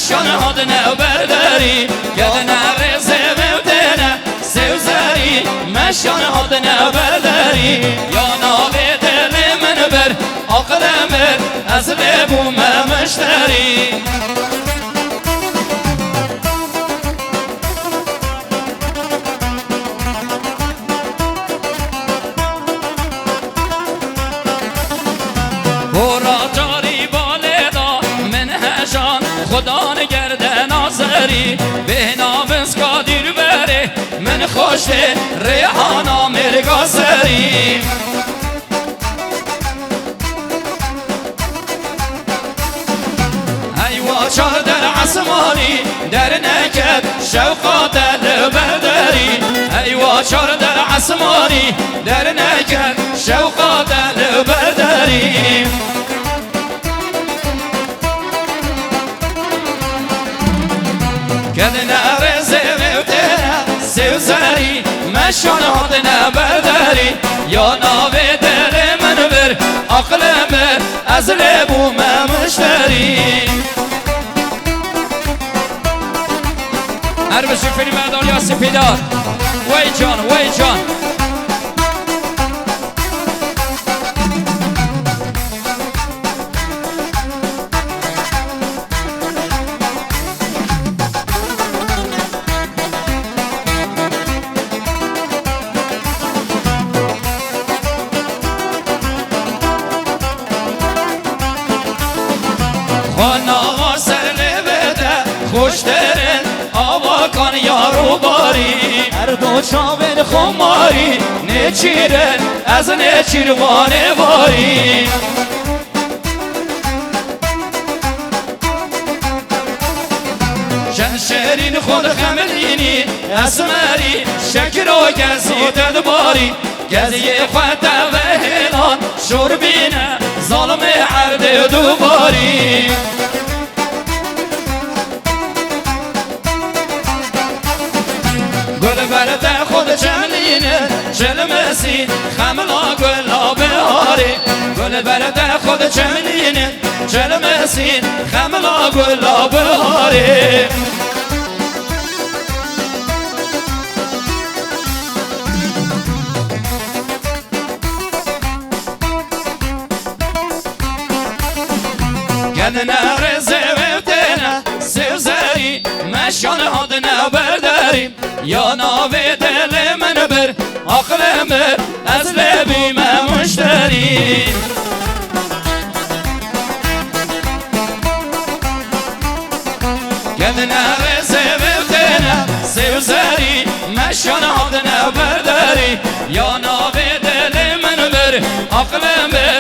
مشان هادنه برداری گدنه رزه مودنه سوزاری مشان هادنه برداری یا ناوی دل من بر عقل من از لبوم مشتری خدا نگرده ناظری به نامز قادر بره من خوشه ریحانا مرگا سری ایوا چار در عصمانی در نکد شوقات لبرداری ایوا چار در عصمانی در نکد شوقات لبرداری گدنه رزه مودنه سوزاری مشان هادنه برداری یا ناوی دل من بر عقل من از لبوم مشتری هر بشی فیلم مردان یا سپیدار وی جان وی جان خانا سر بده خوشترن آوا کن یارو باری هر دو چاون خماری نچیرن از نچیروانه باری شنشرین خود خملینی اسمری شکر و گزی تدباری گزی خود و هلان شربینه ظالم عرد دوباری گل برده خود چملینه چلمسی خملا گلا بهاری گل برده خود چملینه چلمسی خملا گلا بهاری گدنه رزه مودنه سوزاری مشان هادنه برداری یا ناوی دل من بر عقل من از لبیم مشتری گدنه رزه مودنه سوزاری مشان هادنه برداری یا ناوی دل من بر عقل من